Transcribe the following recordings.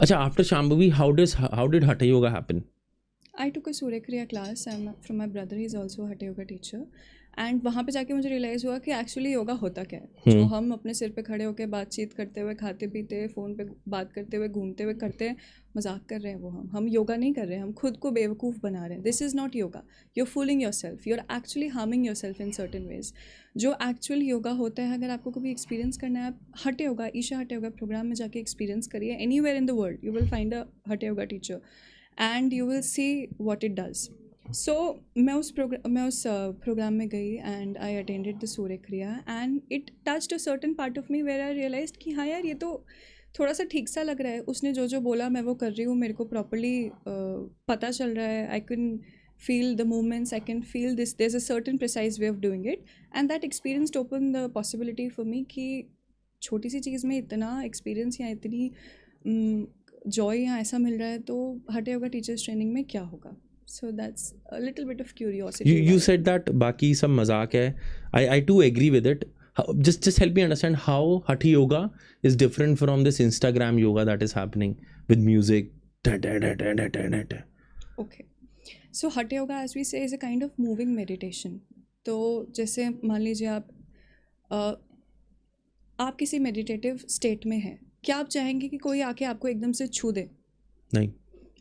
Acha, after Shambhavi, how did Hatha Yoga happen? I took a Surya Kriya class from my brother. He's also a Hatha Yoga teacher. And वहाँ पे जाके मुझे realise हुआ कि actually yoga होता क्या है. जो हम अपने सिर पे खड़े होकर बातचीत करते हुए, खाते पीते, फ़ोन पे बात करते हुए, घूमते हुए करते हैं, मजाक कर रहे हैं वो हम योगा नहीं कर रहे हैं, हम खुद को बेवकूफ़ बना रहे हैं. This is not yoga. You are fooling yourself, you are actually harming yourself in certain ways. जो एक्चुअल योगा होता है, अगर आपको कभी एक्सपीरियंस करना है, आप हठ योगा, ईशा हठ योगा प्रोग्राम में जाके एक्सपीरियंस करिए. Anywhere in the world you will find a hatha yoga teacher and you will see what it does. So मैं उस प्रोग्राम में गई and I attended the Surya Kriya and it touched a certain part of me where I realised कि हाँ यार, ये तो थोड़ा सा ठीक सा लग रहा है. उसने जो जो बोला मैं वो कर रही हूँ, मेरे को प्रॉपरली पता चल रहा है. I can feel the movements, I can feel this, there's a certain precise way of doing it, and that experience opened the possibility for me कि छोटी सी चीज़ में इतना एक्सपीरियंस या इतनी जॉय या ऐसा मिल रहा है, तो हठ योगा टीचर्स ट्रेनिंग में क्या होगा. So that's a little bit of curiosity. You said that बाकी सब मजाक है. I too agree with it. Just help me understand how Hatha Yoga is different from this Instagram yoga that is happening with music. Okay. So Hatha Yoga, as we say, is a kind of moving meditation. तो जैसे मान लीजिए आप किसी meditative state में हैं, क्या आप चाहेंगे कि कोई आके आपको एकदम से छू दे? नहीं.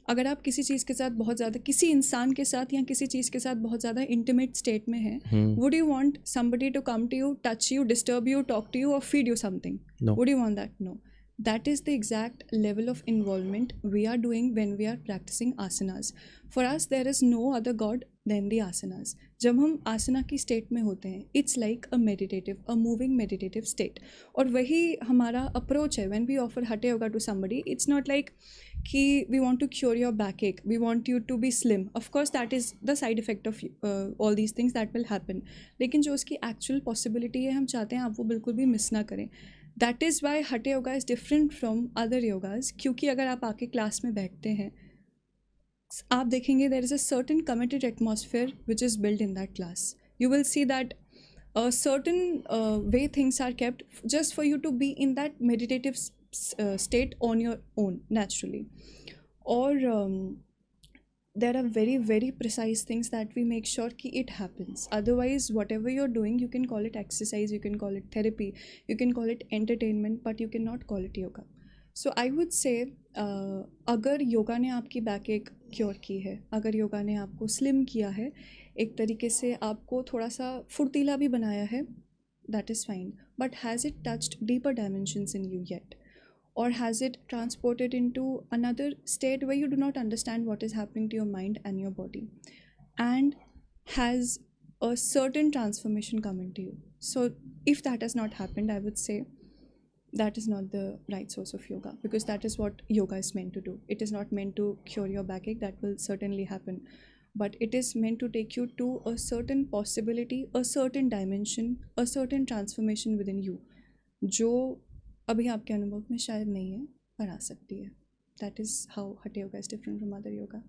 अगर आप किसी चीज़ के साथ बहुत ज़्यादा, किसी इंसान के साथ या किसी चीज़ के साथ बहुत ज़्यादा इंटीमेट स्टेट में हैं, would you want somebody to come to you, touch you, disturb you, talk to you और feed you something? Would you want that? No. That is the exact level of involvement we are doing when we are practicing asanas. For us, there is no other god than the asanas. जब हम आसना की state में होते हैं, it's like a meditative, a moving meditative state. और वही हमारा approach है. When we offer hatha yoga to somebody, it's not like कि we want to cure your backache, we want you to be slim. Of course, that is the side effect of all these things that will happen. लेकिन जो उसकी actual possibility है, हम चाहते हैं आप वो बिल्कुल भी मिस ना करें. That is why hatha yoga is different from other yogas. क्योंकि अगर आप आके क्लास में बैठते हैं, आप देखेंगे there is a certain committed atmosphere which is build in that class. You will see that a certain way things are kept just for you to be in that meditative state on your own naturally. Or there are very very precise things that we make sure ki it happens. Otherwise, whatever you're doing, you can call it exercise, you can call it therapy, you can call it entertainment, but you cannot call it yoga. So I would say अगर योगा ने आपकी back एक cure की है, अगर योगा ने आपको slim किया है, एक तरीके से आपको थोड़ा सा फुर्तीला भी बनाया है, that is fine. But has it touched deeper dimensions in you yet? Or has it transported into another state where you do not understand what is happening to your mind and your body? And has a certain transformation come into you? So if that has not happened, I would say that is not the right source of yoga, because that is what yoga is meant to do. It is not meant to cure your backache. That will certainly happen. But it is meant to take you to a certain possibility, a certain dimension, a certain transformation within you, जो अभी आपके अनुभव में शायद नहीं है, पर आ सकती है. दैट इज़ हाउ हठ yoga is different from other yoga.